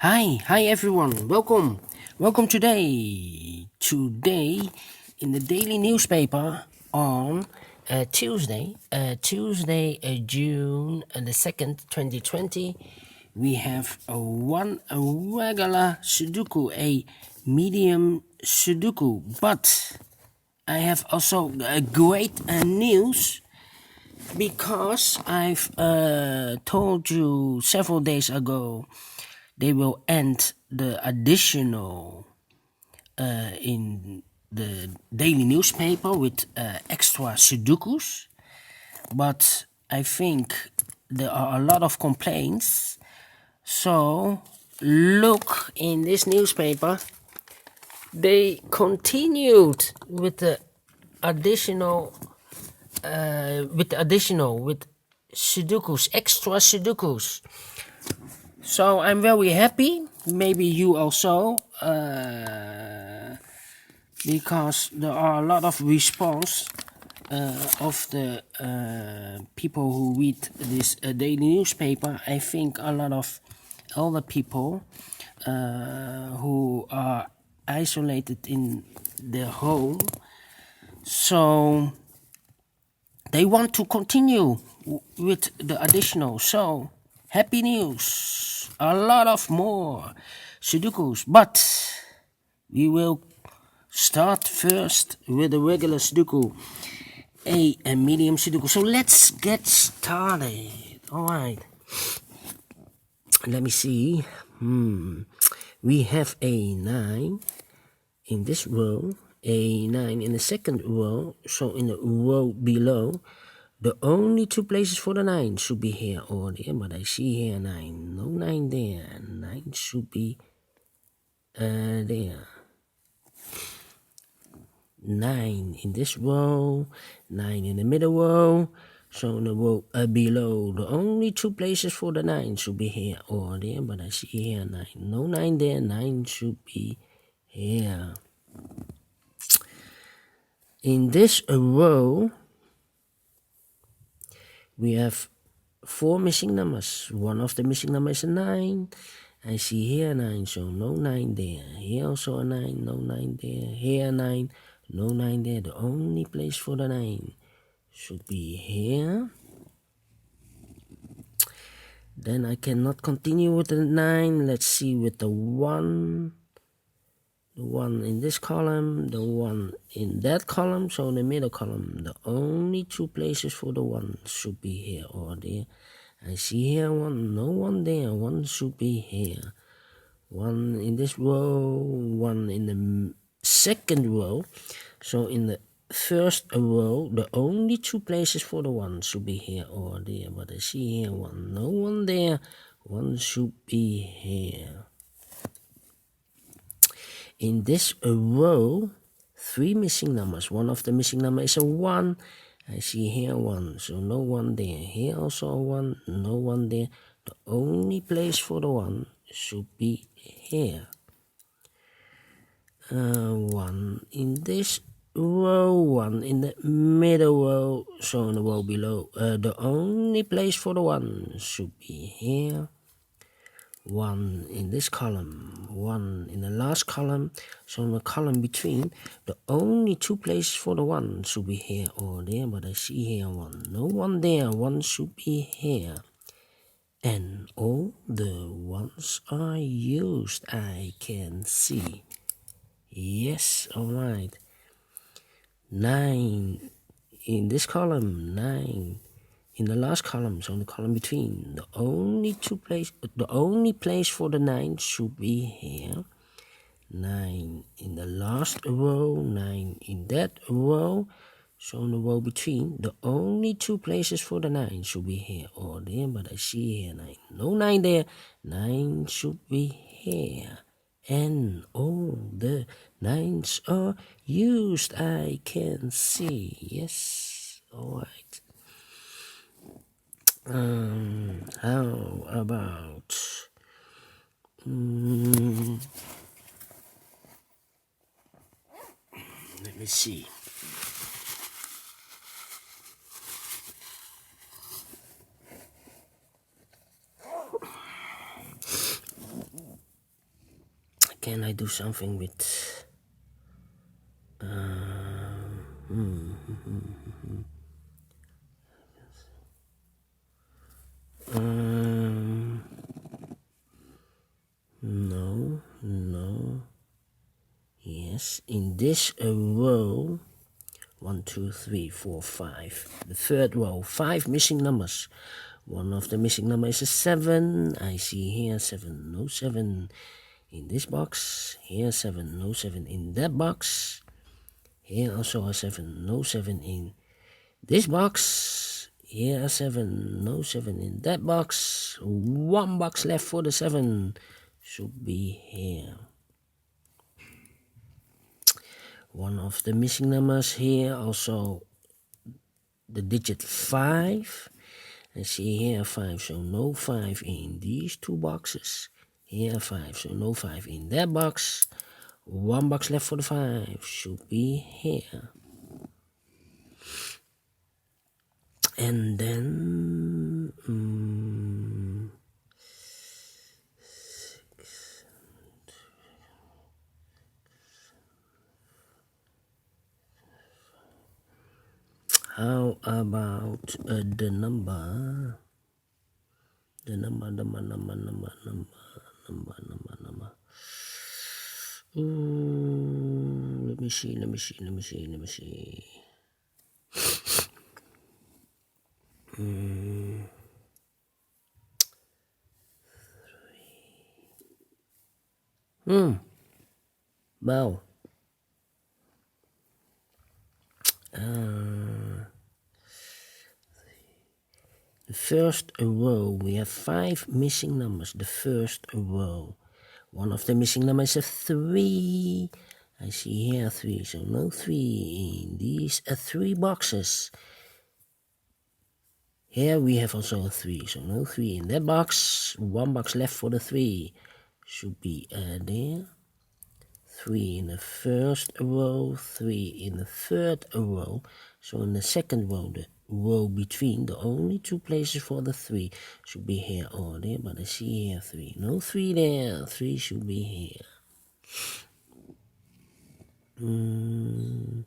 Hi everyone. Welcome today in the daily newspaper on Tuesday, June the 2nd, 2020. We have a regular Sudoku, a medium Sudoku, but I have also a great news because I've told you several days ago they will end the additional in the daily newspaper with extra Sudokus, but I think there are a lot of complaints. So look in this newspaper, they continued with the additional with Sudokus, extra Sudokus. So I'm very happy, maybe you also, because there are a lot of response of the people who read this daily newspaper. I think a lot of older people who are isolated in their home, so they want to continue with the additional. So happy news, a lot of more Sudokus, but we will start first with the regular Sudoku, a medium Sudoku. So let's get started. All right, let me see. We have a 9 in this row, a 9 in the second row. So in the row below, the only two places for the 9 should be here or there, but I see here 9. No 9 there. 9 should be there. 9 in this row, 9 in the middle row. So in the row below, the only two places for the 9 should be here or there, but I see here 9. No 9 there. 9 should be here. In this row, we have 4 missing numbers. One of the missing numbers is a 9. I see here 9, so no 9 there. Here also a 9, no 9 there. Here 9, no 9 there. The only place for the 9 should be here. Then I cannot continue with the 9. Let's see with the 1. The 1 in this column, the 1 in that column. So in the middle column, the only two places for the 1 should be here or there. I see here 1, no 1 there. 1 should be here. 1 in this row, 1 in the second row. So in the first row, the only two places for the 1 should be here or there. But I see here 1, no 1 there. 1 should be here. In this row, 3 missing numbers. One of the missing numbers is a 1. I see here 1, so no 1 there. Here also a 1, no 1 there. The only place for the 1 should be here. 1 in this row, 1 in the middle row, so in the row below. The only place for the 1 should be here. 1 in this column, 1 in the last column, so in the column between, the only two places for the 1 should be here or there, but I see here 1, no 1 there. 1 should be here. And all the 1s are used, I can see. Yes, alright. 9 in this column, 9 in the last column, so in the column between, the only place for the 9 should be here. 9 in the last row, 9 in that row, so in the row between, the only two places for the 9 should be here or there, but I see here 9. No 9 there. 9 should be here. And all the 9s are used, I can see. Yes, alright. How about let me see. can I do something with no, yes, in this row 1, 2, 3, 4, 5, the third row, 5 missing numbers. One of the missing numbers is a 7. I see here 7, no 7 in this box. Here 7, no 7 in that box. Here also a 7, no 7 in this box. Here a 7, no 7 in that box. 1 box left for the 7. Should be here. One of the missing numbers here, also the digit 5. I see here 5, so no 5 in these 2 boxes. Here 5, so no 5 in that box. 1 box left for the 5, should be here. And then 6. How about the number? The number. Let me see. Well. The first row, we have 5 missing numbers. The first row. One of the missing numbers is a 3. I see here 3, so no 3 in these 3 boxes. Here we have also a 3, so no 3 in that box. 1 box left for the 3. Should be there. 3 in the first row, 3 in the third row. So in the second row, the row between, the only 2 places for the 3 should be here or there, but I see here 3. No 3 there, 3 should be here. 2,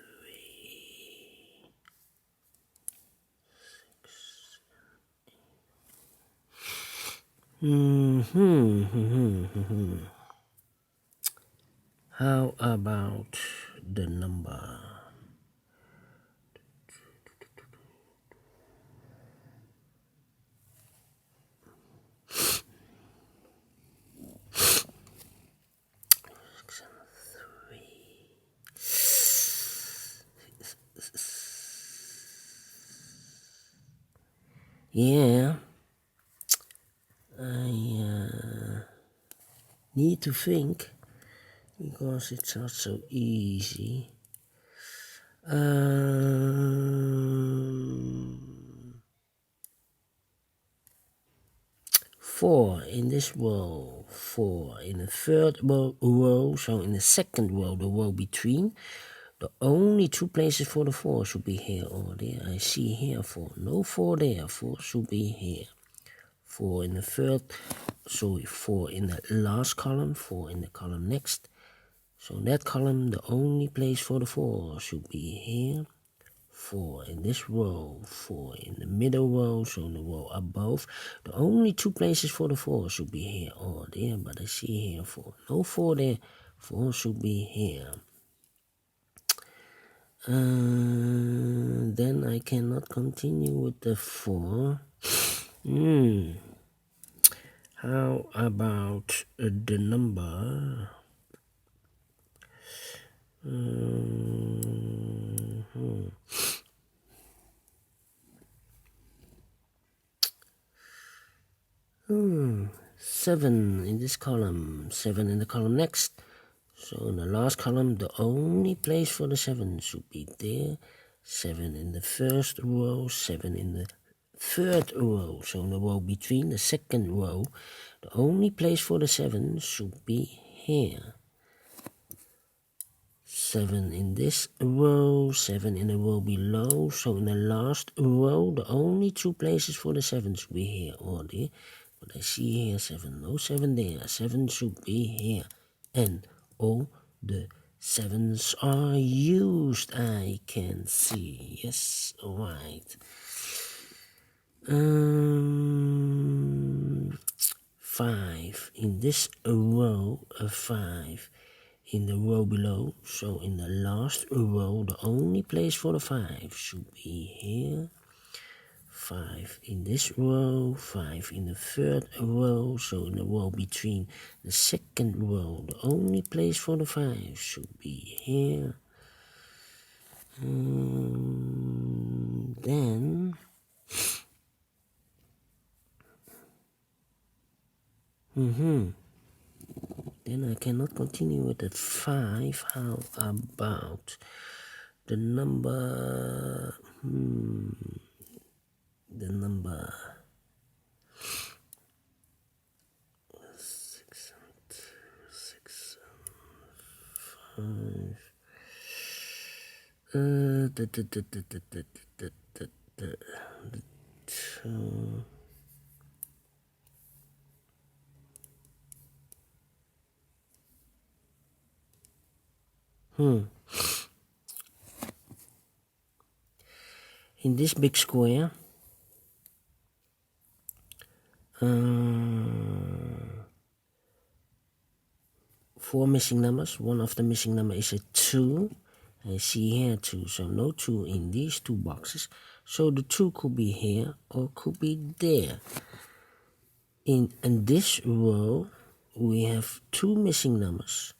3, 6. How about the number? Yeah, I need to think, because it's not so easy. 4 in this row, 4 in the third row, so in the second row, the row between, the only 2 places for the 4 should be here or there. I see here 4, no 4 there, 4 should be here. 4 in the third, 4 in the last column, 4 in the column next. So in that column, the only place for the 4 should be here. 4 in this row, 4 in the middle row, so in the row above. The only 2 places for the 4 should be here or there, but I see here 4. No 4 there, 4 should be here. Then I cannot continue with the 4. How about the number? 7 in this column, 7 in the column next. So in the last column, the only place for the 7 should be there. 7 in the first row, 7 in the third row. So in the row between, the second row, the only place for the 7 should be here. 7 in this row, 7 in the row below. So in the last row, the only 2 places for the 7 should be here or there. But I see here 7, no 7 there, 7 should be here, and all the 7s are used, I can see. Yes, alright. 5 in this row, 5 in the row below, so in the last row the only place for the 5 should be here. 5 in this row, 5 in the third row, so in the row between the second row the only place for the 5 should be here. Then I cannot continue with the 5. How about the number? The number 6 and 2, 6 and 5. The 2. In this big square, 4 missing numbers. One of the missing number is a 2. I see here 2, so no 2 in these 2 boxes. So the 2 could be here or could be there. In this row, we have 2 missing numbers.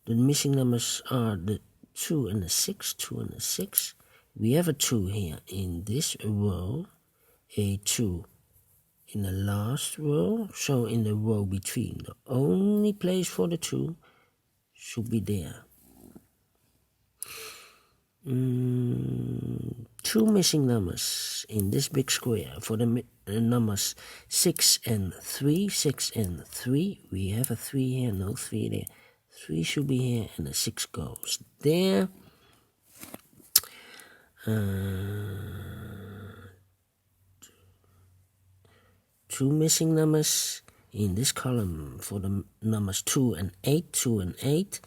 The missing numbers are the 2 and the 6, 2 and the 6. We have a 2 here in this row, a 2 in the last row, so in the row between, the only place for the 2 should be there. 2 missing numbers in this big square for the numbers 6 and 3, 6 and 3. We have a 3 here, no 3 there. 3 should be here and the 6 goes there. 2 missing numbers in this column for the numbers 2 and 8, 2 and 8.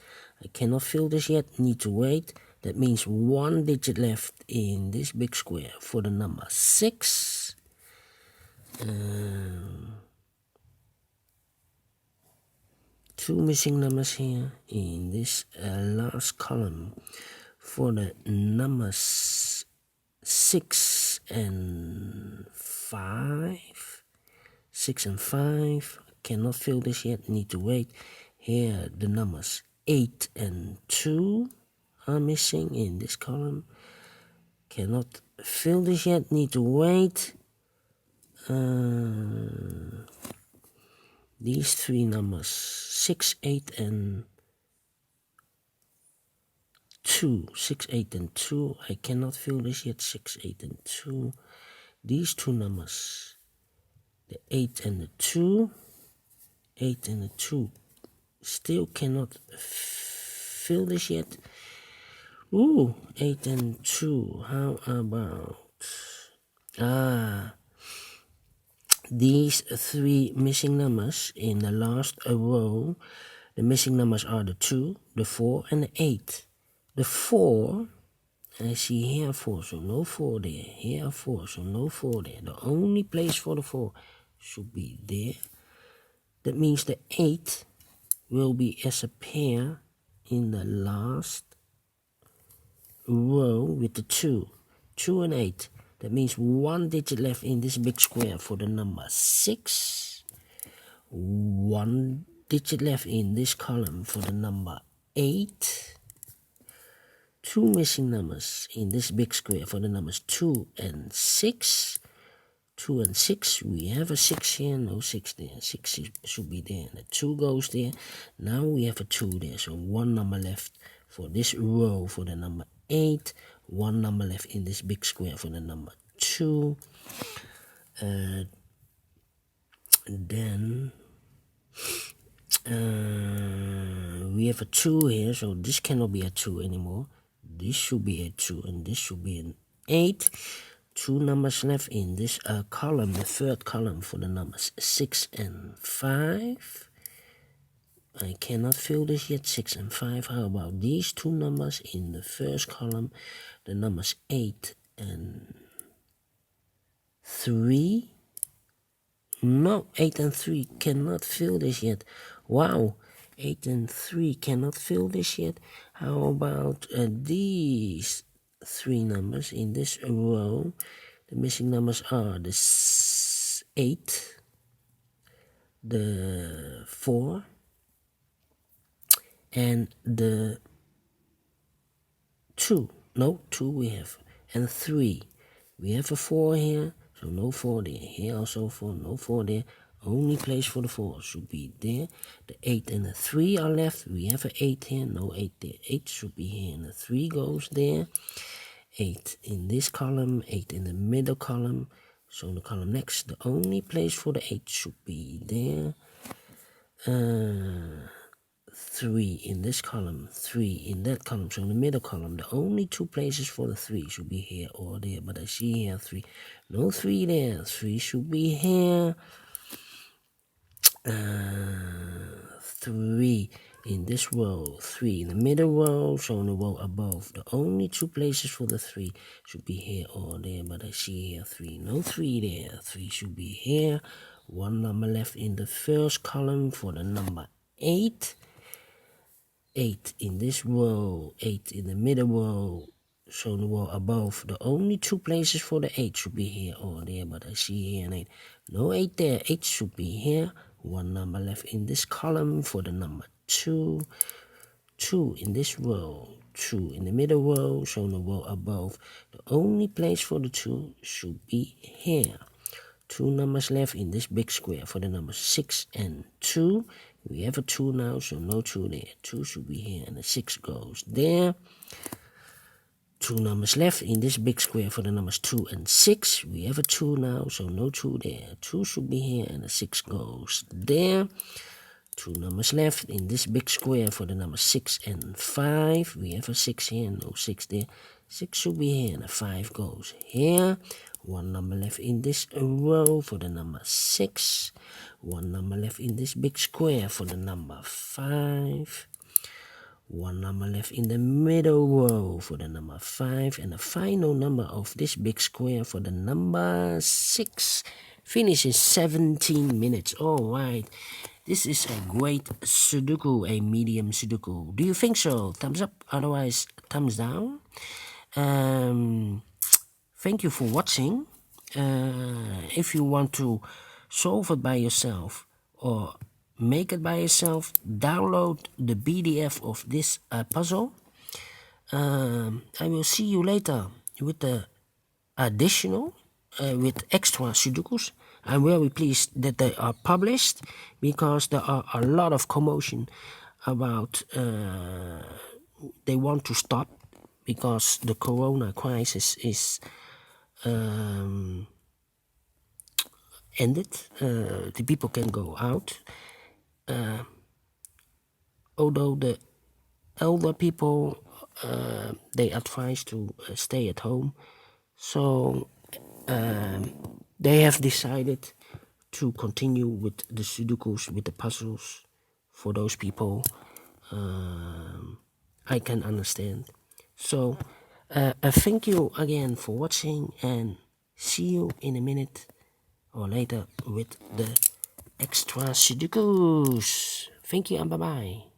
I cannot fill this yet, need to wait. That means 1 digit left in this big square for the number 6. 2 missing numbers here in this last column for the numbers 6 and 5. 6 and 5. Cannot fill this yet, need to wait. Here the numbers 8 and 2 are missing in this column. Cannot fill this yet, need to wait. These 3 numbers 6, 8 and 2. 6, 8 and 2. I cannot fill this yet. 6, 8 and 2. These 2 numbers, the 8 and the 2. 8 and the 2. Still cannot fill this yet. 8 and 2. How about these 3 missing numbers in the last row? The missing numbers are the 2, the 4 and the 8. The 4, I see here 4, so no 4 there. Here 4, so no 4 there. The only place for the 4 should be there. That means the 8 will be as a pair in the last row with the 2. 2 and 8. That means 1 digit left in this big square for the number 6. 1 digit left in this column for the number 8. 2 missing numbers in this big square for the numbers 2 and 6. 2 and 6, we have a 6 here, no 6 there. 6 should be there, the 2 goes there. Now we have a 2 there, so 1 number left for this row for the number 8. 1 number left in this big square for the number 2. Then we have a 2 here, so this cannot be a 2 anymore. This should be a 2 and this should be an 8. 2 numbers left in this column, the third column for the numbers 6 and 5. I cannot fill this yet, 6 and 5. How about these 2 numbers in the first column, the numbers 8 and 3? No, 8 and 3 cannot fill this yet. Wow, 8 and 3 cannot fill this yet. How about these 3 numbers in this row? The missing numbers are the 8, the 4, and the 2. No, 2 we have, and 3. We have a 4 here, so no 4 there. Here also 4, no 4 there. Only place for the 4 should be there. The 8 and the 3 are left. We have an 8 here, no 8 there. 8 should be here, and the 3 goes there. 8 in this column, 8 in the middle column. So in the column next, the only place for the 8 should be there. 3 in this column, 3 in that column. So in the middle column, the only 2 places for the 3 should be here or there. But I see here 3. No 3 there. 3 should be here. 3 in this row, 3 in the middle row, so in the row above. The only 2 places for the 3 should be here or there, but I see here 3. No 3 there. 3 should be here. 1 number left in the first column for the number 8. 8 in this row, 8 in the middle row, so in the row above. The only 2 places for the 8 should be here or there, but I see here an 8. No 8 there. 8 should be here. 1 number left in this column for the number 2. 2 in this row, 2 in the middle row, so in the row above. The only place for the 2 should be here. 2 numbers left in this big square for the numbers 6 and 2. We have a 2 now, so no 2 there. 2 should be here, and the 6 goes there. 2 numbers left in this big square for the numbers 2 and 6. We have a 2 now, so no 2 there. 2 should be here, and the 6 goes there. 2 numbers left in this big square for the numbers 6 and 5. We have a 6 here, no 6 there. 6 should be here, and the 5 goes here. 1 number left in this row for the number 6. 1 number left in this big square for the number 5. 1 number left in the middle row for the number 5. And the final number of this big square for the number 6. Finishes 17 minutes. Alright. This is a great Sudoku, a medium Sudoku. Do you think so? Thumbs up. Otherwise, thumbs down. Thank you for watching. If you want to solve it by yourself or make it by yourself, download the PDF of this puzzle. I will see you later with the additional, with extra Sudokus. I'm very pleased that they are published because there are a lot of commotion about they want to stop because the corona crisis is ended. The people can go out. Although the elder people, they advise to stay at home. So they have decided to continue with the Sudokus, with the puzzles for those people. I can understand. So thank you again for watching, and see you in a minute or later with the extra Sudokus. Thank you and bye-bye.